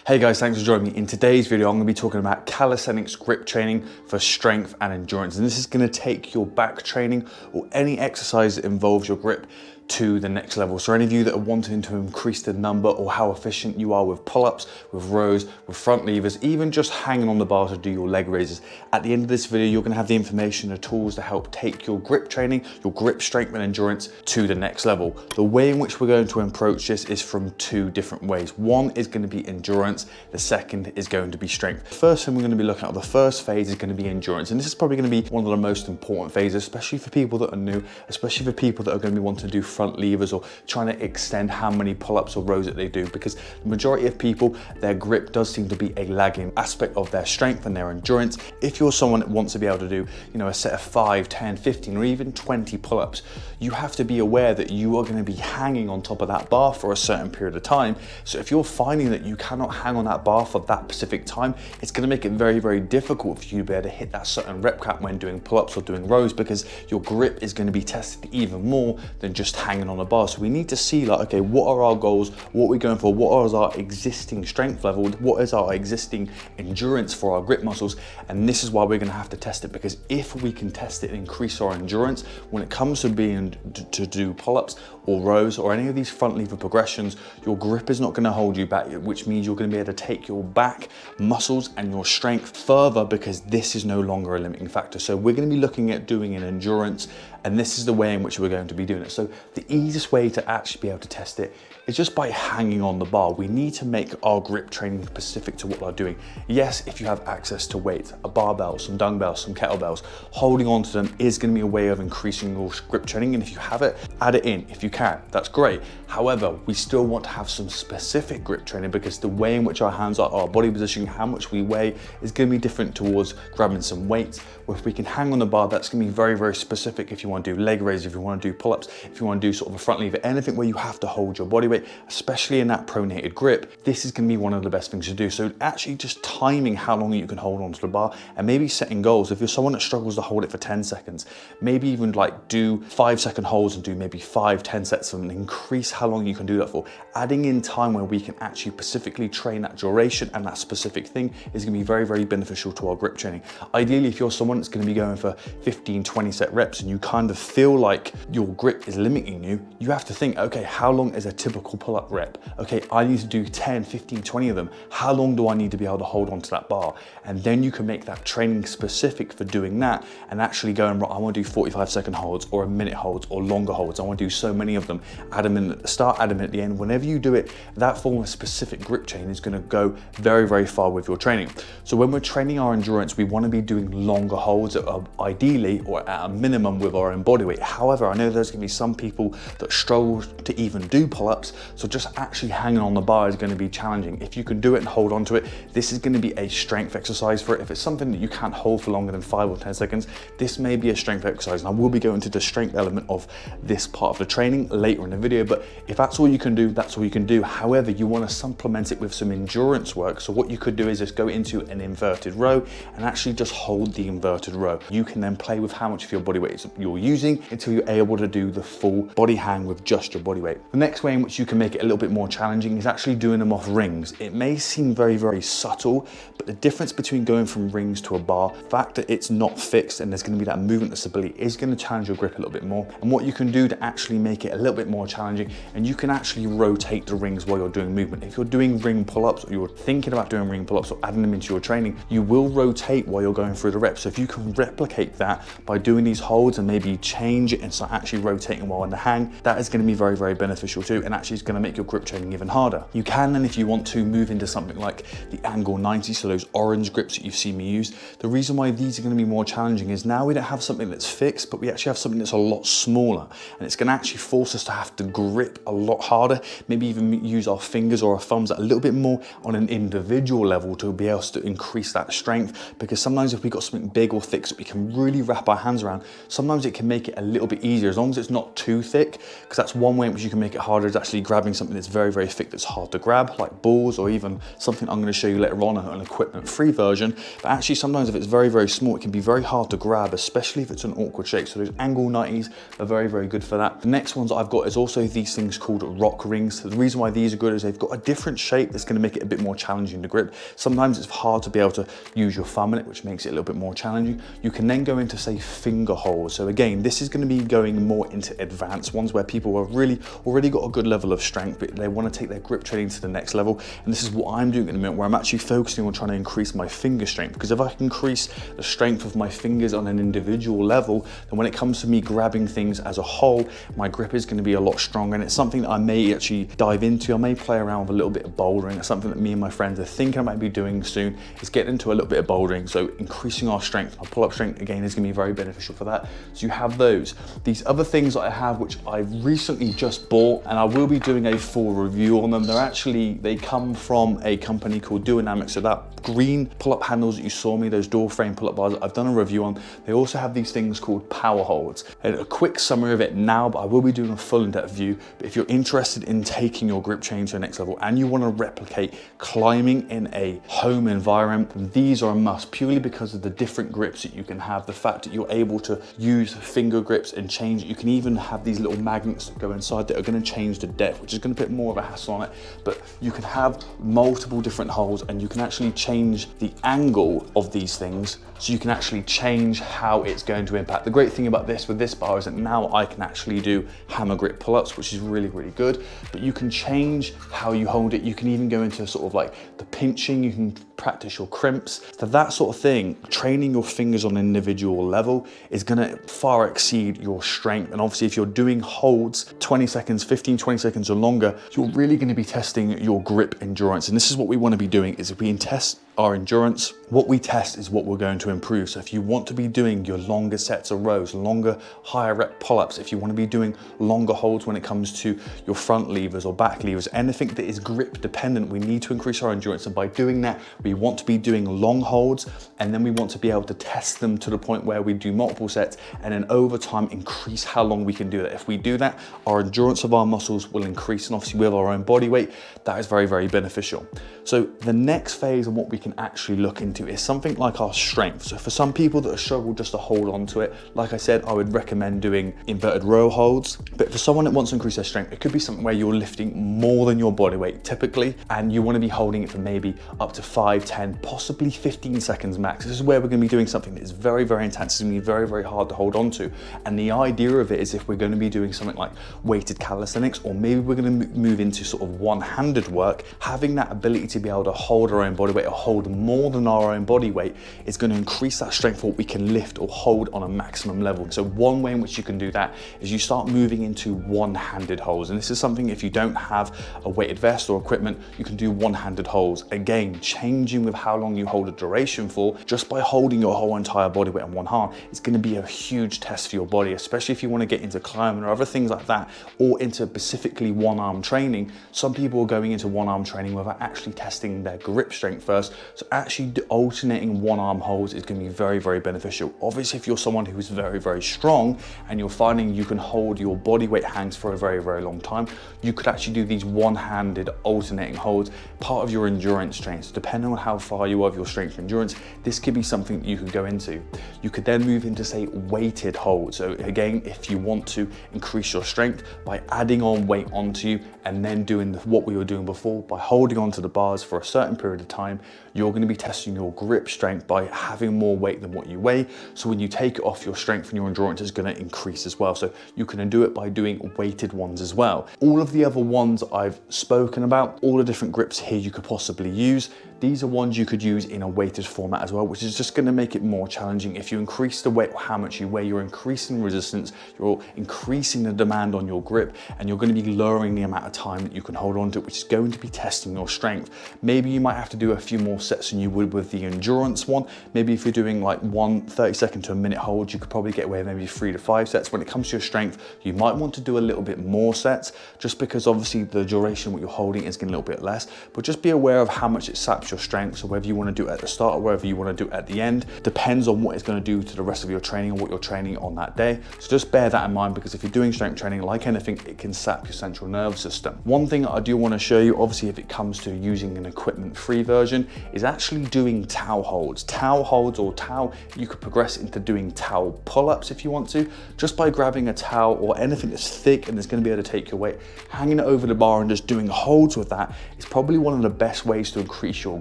Hey guys, thanks for joining me. In today's video, I'm going to be talking about calisthenics grip training for strength and endurance. And this is going to take your back training or any exercise that involves your grip to the next level. So any of you that are wanting to increase the number or how efficient you are with pull-ups, with rows, with front levers, even just hanging on the bar to do your leg raises. At the end of this video, you're going to have the information and tools to help take your grip training, your grip strength and endurance to the next level. The way in which we're going to approach this is from two different ways. One is going to be endurance. The second is going to be strength. The first thing we're going to be looking at, the first phase is going to be endurance. And this is probably going to be one of the most important phases, especially for people that are new, especially for people that are going to be wanting to do front levers or trying to extend how many pull-ups or rows that they do, because the majority of people, their grip does seem to be a lagging aspect of their strength and their endurance. If you're someone that wants to be able to do, a set of 5, 10, 15, or even 20 pull-ups, you have to be aware that you are going to be hanging on top of that bar for a certain period of time. So if you're finding that you cannot hang on that bar for that specific time, it's going to make it very, very difficult for you to be able to hit that certain rep cap when doing pull-ups or doing rows, because your grip is going to be tested even more than just hanging on a bar. So we need to see, like, okay, what are our goals? What are we going for? What is our existing strength level? What is our existing endurance for our grip muscles? And this is why we're going to have to test it, because if we can test it and increase our endurance when it comes to being to do pull-ups or rows or any of these front lever progressions, your grip is not going to hold you back, which means you're going to be able to take your back muscles and your strength further, because this is no longer a limiting factor. So we're going to be looking at doing an endurance, and this is the way in which we're going to be doing it. So the easiest way to actually be able to test it is just by hanging on the bar. We need to make our grip training specific to what we're doing. Yes, if you have access to weights, a barbell, some dumbbells, some kettlebells, holding on to them is going to be a way of increasing your grip training. And if you have it, add it in. If you can, that's great. However, we still want to have some specific grip training, because the way in which our hands are, our body positioning, how much we weigh is going to be different towards grabbing some weights. Or if we can hang on the bar, that's going to be very, very specific. If you want to do leg raises, if you want to do pull-ups, if you want to do sort of a front lever, anything where you have to hold your body weight, especially in that pronated grip, this is going to be one of the best things to do. So actually just timing how long you can hold onto the bar, and maybe setting goals. If you're someone that struggles to hold it for 10 seconds, maybe even like do 5-second holds and do maybe 5-10 sets of them, and increase how long you can do that for. Adding in time where we can actually specifically train that duration and that specific thing is going to be very, very beneficial to our grip training. Ideally, if you're someone that's going to be going for 15-20 set reps and you kind of feel like your grip is limiting you, you have to think, okay, how long is a typical pull-up rep? Okay, I need to do 10, 15, 20 of them. How long do I need to be able to hold on to that bar? And then you can make that training specific for doing that, and actually going, right, I want to do 45-second holds or a minute holds or longer holds. I want to do so many of them. Add them in at the start, add them at the end. Whenever you do it, that form of specific grip training is going to go very, very far with your training. So when we're training our endurance, we want to be doing longer holds, ideally, or at a minimum, with our own body weight. However, I know there's going to be some people that struggle to even do pull-ups, so just actually hanging on the bar is going to be challenging. If you can do it and hold on to it, this is going to be a strength exercise for it. If it's something that you can't hold for longer than 5 or 10 seconds, this may be a strength exercise. And I will be going to the strength element of this part of the training later in the video, but if that's all you can do, that's all you can do. However, you want to supplement it with some endurance work. So what you could do is just go into an inverted row and actually just hold the inverted row. You can then play with how much of your body weight you're using until you're able to do the full body hang with just your body weight. The next way in which you can make it a little bit more challenging is actually doing them off rings. It may seem very, very subtle, but the difference between going from rings to a bar, the fact that it's not fixed and there's going to be that movement and stability, is going to challenge your grip a little bit more. And what you can do to actually make it a little bit more challenging, and you can actually rotate the rings while you're doing movement. If you're doing ring pull-ups, or you're thinking about doing ring pull-ups or adding them into your training, you will rotate while you're going through the reps. So if you can replicate that by doing these holds and maybe change it and start actually rotating while in the hang, that is going to be very, very beneficial too, and actually is going to make your grip training even harder. You can then, if you want to, move into something like the angle 90, so those orange grips that you've seen me use. The reason why these are going to be more challenging is now we don't have something that's fixed, but we actually have something that's a lot smaller, and it's going to actually force us to have to grip a lot harder, maybe even use our fingers or our thumbs a little bit more on an individual level to be able to increase that strength, because sometimes if we've got something big or thick that we can really wrap our hands around, sometimes it can make it a little bit easier as long as it's not too thick, because that's one way in which you can make it harder, is actually grabbing something that's very, very thick that's hard to grab, like balls, or even something I'm going to show you later on, an equipment-free version. But actually sometimes if it's very, very small, it can be very hard to grab, especially if it's an awkward shape. So those angle 90s are very, very good for that. The next ones I've got is also these things called rock rings. So the reason why these are good is they've got a different shape that's going to make it a bit more challenging to grip. Sometimes it's hard to be able to use your thumb in it, which makes it a little bit more challenging. You can then go into, say, finger holds. So again, this is going to be going more into advanced ones where people have really already got a good level of strength, but they want to take their grip training to the next level. And this is what I'm doing at the moment, where I'm actually focusing on trying to increase my finger strength, because if I can increase the strength of my fingers on an individual level, then when it comes to me grabbing things as a whole, my grip is going to be a lot stronger. And it's something that I may actually dive into. I may play around with a little bit of bouldering. It's something that me and my friends are thinking I might be doing soon, is getting into a little bit of bouldering. So increasing our strength, our pull-up strength, again, is going to be very beneficial for that. So you have those. These other things that I have, which I recently just bought, and I will be doing a full review on them. They come from a company called Dynamics. So that green pull-up handles that you saw me, those door frame pull-up bars, I've done a review on. They also have these things called power holds. And a quick summary of it now, but I will be doing a full in-depth view. But if you're interested in taking your grip training to the next level and you want to replicate climbing in a home environment, then these are a must, purely because of the different grips that you can have. The fact that you're able to use finger grips and change, you can even have these little magnets that go inside that are going to change the depth, which is going to put more of a hassle on it. But you can have multiple different holds, and you can actually change the angle of these things, so you can actually change how it's going to impact. The great thing about this with this bar is that now I can actually do hammer grip pull-ups, which is really, really good. But you can change how you hold it. You can even go into sort of like the pinching, you can practice your crimps. So that sort of thing, training your fingers on an individual level is gonna far exceed your strength. And obviously if you're doing holds 20 seconds, 15, 20 seconds or longer, you're really gonna be testing your grip endurance. And this is what we wanna be doing, is if we test our endurance, what we test is what we're going to improve. So if you want to be doing your longer sets of rows, longer higher rep pull-ups, if you want to be doing longer holds when it comes to your front levers or back levers, anything that is grip dependent, we need to increase our endurance. And by doing that, we want to be doing long holds, and then we want to be able to test them to the point where we do multiple sets, and then over time increase how long we can do that. If we do that, our endurance of our muscles will increase, and obviously with our own body weight, that is very, very beneficial. So the next phase and what we can actually look into is something like our strength. So for some people that struggle just to hold on to it, like I said, I would recommend doing inverted row holds. But for someone that wants to increase their strength, it could be something where you're lifting more than your body weight typically, and you want to be holding it for maybe up to 5, 10, possibly 15 seconds max. This is where we're going to be doing something that is very, very intense. It's going to be very, very hard to hold on to. And the idea of it is if we're going to be doing something like weighted calisthenics, or maybe we're going to move into sort of one-handed work, having that ability to be able to hold our own body weight or hold more than our own body weight is going to increase that strength for what we can lift or hold on a maximum level. So one way in which you can do that is you start moving into one-handed holds. And this is something, if you don't have a weighted vest or equipment, you can do one-handed holds. Again, changing with how long you hold a duration for, just by holding your whole entire body weight on one arm, it's going to be a huge test for your body, especially if you want to get into climbing or other things like that, or into specifically one-arm training. Some people are going into one-arm training without actually testing their grip strength first. So actually alternating one-arm holds is going to be very, very beneficial. Obviously, if you're someone who is very, very strong and you're finding you can hold your body weight hangs for a very, very long time, you could actually do these one-handed alternating holds, part of your endurance training. So depending on how far you are of your strength and endurance, this could be something that you could go into. You could then move into, say, weighted holds. So again, if you want to increase your strength by adding on weight onto you and then doing what we were doing before, by holding onto the bars for a certain period of time, you're going to be testing your grip strength by having more weight than what you weigh. So when you take it off, your strength and your endurance is going to increase as well. So you can do it by doing weighted ones as well. All of the other ones I've spoken about, all the different grips here you could possibly use, these are ones you could use in a weighted format as well, which is just going to make it more challenging. If you increase the weight or how much you weigh, you're increasing resistance, you're increasing the demand on your grip, and you're going to be lowering the amount of time that you can hold on to it, which is going to be testing your strength. Maybe you might have to do a few more sets than you would with the endurance one. Maybe if you're doing like 30-second to a minute hold, you could probably get away with maybe 3 to 5 sets. When it comes to your strength, you might want to do a little bit more sets, just because obviously the duration what you're holding is getting a little bit less, but just be aware of how much it saps your strength. So whether you want to do it at the start or whether you want to do it at the end, depends on what it's going to do to the rest of your training and what you're training on that day. So just bear that in mind, because if you're doing strength training, like anything, it can sap your central nervous system. One thing I do want to show you, obviously if it comes to using an equipment-free version, is actually doing towel holds. Towel holds, or towel, you could progress into doing towel pull-ups if you want to, just by grabbing a towel or anything that's thick and that's going to be able to take your weight, hanging it over the bar and just doing holds with that is probably one of the best ways to increase your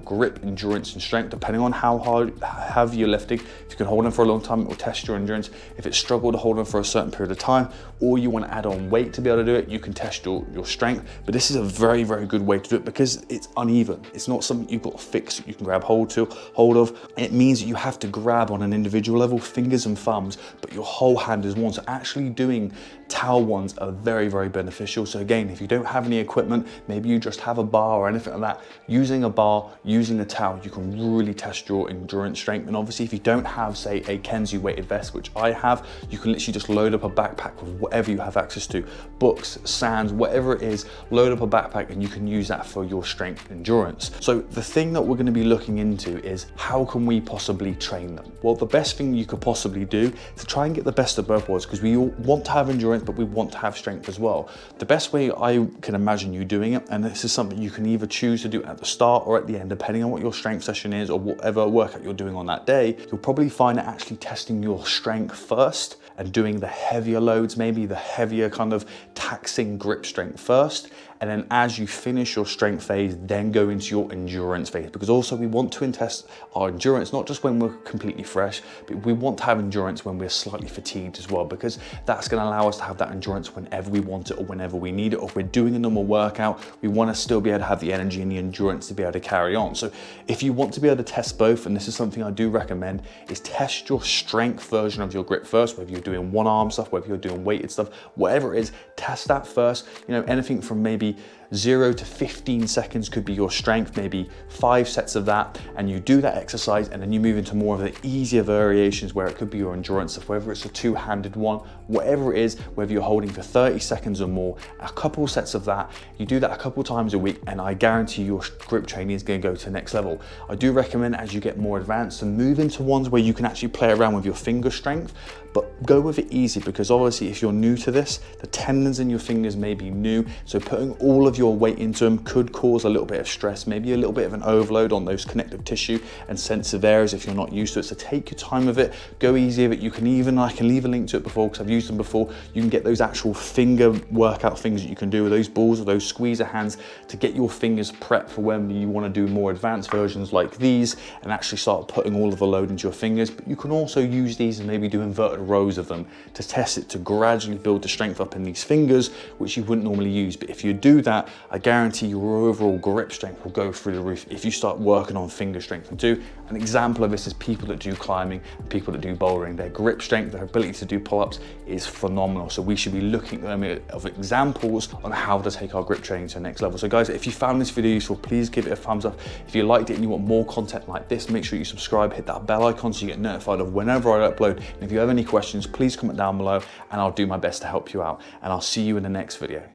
grip, endurance and strength, depending on how heavy you're lifting. If you can hold them for a long time, it will test your endurance. If it's struggle to hold them for a certain period of time, or you want to add on weight to be able to do it, you can test your strength. But this is a very, very good way to do it, because it's uneven. It's not something you've got to fix, you can grab hold of. It means that you have to grab on an individual level, fingers and thumbs, but your whole hand is one. So actually doing towel ones are very, very beneficial. So again, if you don't have any equipment, maybe you just have a bar or anything like that, using a bar, using a towel, you can really test your endurance strength. And obviously if you don't have, say, a Kensui weighted vest, which I have, you can literally just load up a backpack with whatever you have access to, books, sands, whatever it is, load up a backpack and you can use that for your strength endurance. So the thing that we're going to be looking into is, how can we possibly train them? Well, the best thing you could possibly do is to try and get the best of both worlds, because we all want to have endurance, but we want to have strength as well. The best way I can imagine you doing it, and this is something you can either choose to do at the start or at the end, depending on what your strength session is or whatever workout you're doing on that day, you'll probably find that actually testing your strength first and doing the heavier loads, maybe the heavier kind of taxing grip strength first. And then as you finish your strength phase, then go into your endurance phase, because also we want to test our endurance, not just when we're completely fresh, but we want to have endurance when we're slightly fatigued as well, because that's going to allow us to have that endurance whenever we want it or whenever we need it. Or if we're doing a normal workout, we want to still be able to have the energy and the endurance to be able to carry on. So if you want to be able to test both, and this is something I do recommend, is test your strength version of your grip first, whether you're doing one arm stuff, whether you're doing weighted stuff, whatever it is, test that first. You know, anything from maybe 0 to 15 seconds could be your strength, maybe 5 sets of that, and you do that exercise, and then you move into more of the easier variations where it could be your endurance stuff, whether it's a two-handed one, whatever it is, whether you're holding for 30 seconds or more, a couple sets of that. You do that a couple times a week, and I guarantee your grip training is going to go to the next level. I do recommend, as you get more advanced, to move into ones where you can actually play around with your finger strength, but go with it easy, because obviously if you're new to this, the tendons in your fingers may be new, so putting all of your weight into them could cause a little bit of stress, maybe a little bit of an overload on those connective tissue and sensitive areas if you're not used to it. So take your time with it, go easy with it. You can even, I can leave a link to it before, because I've used them before. You can get those actual finger workout things that you can do with those balls or those squeezer hands to get your fingers prepped for when you want to do more advanced versions like these and actually start putting all of the load into your fingers. But you can also use these and maybe do inverted rows of them to test it, to gradually build the strength up in these fingers, which you wouldn't normally use. But if you do that, I guarantee your overall grip strength will go through the roof if you start working on finger strength. And do an example of this is people that do climbing and people that do bouldering. Their grip strength, their ability to do pull-ups is phenomenal. So we should be looking at them of examples on how to take our grip training to the next level. So guys, if you found this video useful, please give it a thumbs up. If you liked it and you want more content like this, make sure you subscribe, hit that bell icon so you get notified of whenever I upload. And if you have any questions, please comment down below and I'll do my best to help you out. And I'll see you in the next video.